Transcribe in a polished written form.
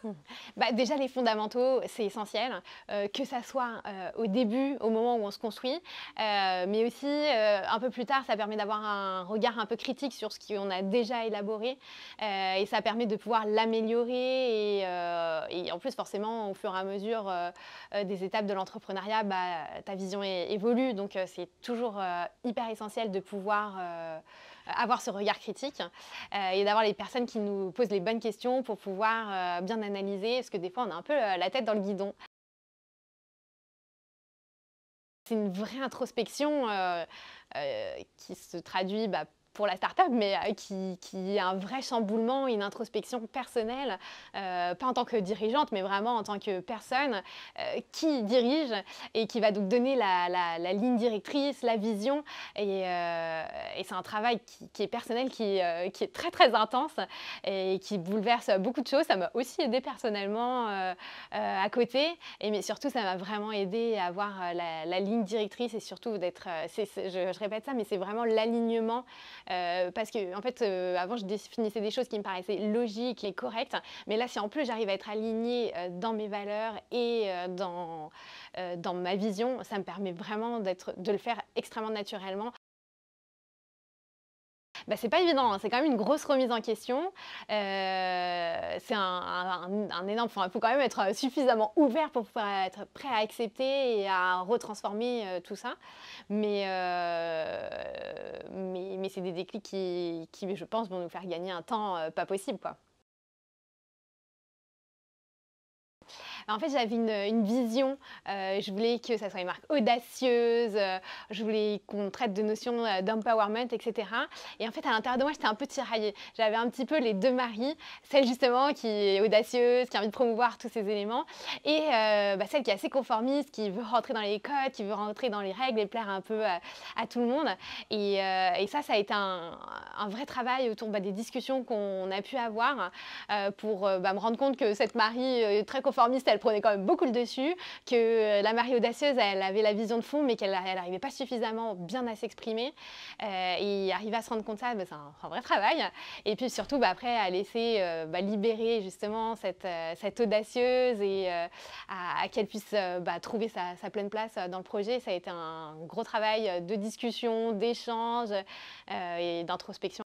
Mmh. Bah, déjà les fondamentaux, c'est essentiel, que ça soit, au début, au moment où on se construit, mais aussi, un peu plus tard, ça permet d'avoir un regard un peu critique sur ce qu'on a déjà élaboré, et ça permet de pouvoir l'améliorer et en plus forcément au fur et à mesure, des étapes de l'entrepreneuriat, bah, ta vision évolue donc c'est toujours, hyper essentiel de pouvoir, avoir ce regard critique. Et d'avoir les personnes qui nous posent les bonnes questions pour pouvoir, bien analyser. Parce que des fois, on a un peu, la tête dans le guidon. C'est une vraie introspection, qui se traduit, bah, pour la start-up, mais qui est un vrai chamboulement, une introspection personnelle, pas en tant que dirigeante, mais vraiment en tant que personne, qui dirige et qui va donc donner la ligne directrice, la vision et c'est un travail qui est personnel, qui est très, très intense et qui bouleverse beaucoup de choses. Ça m'a aussi aidée personnellement, à côté mais surtout, ça m'a vraiment aidée à avoir, la ligne directrice et surtout d'être, je répète ça, mais c'est vraiment l'alignement, parce qu'en en fait, avant, je définissais des choses qui me paraissaient logiques et correctes, mais là, si en plus j'arrive à être alignée, dans mes valeurs et dans ma vision, ça me permet vraiment de le faire extrêmement naturellement. Bah, c'est pas évident, hein, c'est quand même une grosse remise en question. C'est un énorme enfin, il faut quand même être, suffisamment ouvert pour pouvoir être prêt à accepter et à retransformer, tout ça. Mais c'est des déclics qui, je pense, vont nous faire gagner un temps, pas possible, quoi. En fait, j'avais une vision, je voulais que ça soit une marque audacieuse, je voulais qu'on traite de notions, d'empowerment et cetera et en fait, à l'intérieur de moi, j'étais un peu tiraillée. J'avais un petit peu les 2 Marie, celle justement qui est audacieuse, qui a envie de promouvoir tous ces éléments et bah, celle qui est assez conformiste, qui veut rentrer dans les codes, qui veut rentrer dans les règles et plaire un peu à tout le monde et ça a été un vrai travail autour, bah, des discussions qu'on a pu avoir, pour, bah, me rendre compte que cette Marie, très conformiste, elle prenait quand même beaucoup le dessus, que la Marie audacieuse, elle avait la vision de fond, mais qu'elle n'arrivait pas suffisamment bien à s'exprimer. Et arriver à se rendre compte de ça, bah, c'est un vrai travail. Et puis surtout, bah, après, à laisser bah, libérer justement cette audacieuse et à qu'elle puisse bah, trouver sa pleine place dans le projet. Ça a été un gros travail de discussion, d'échange et d'introspection.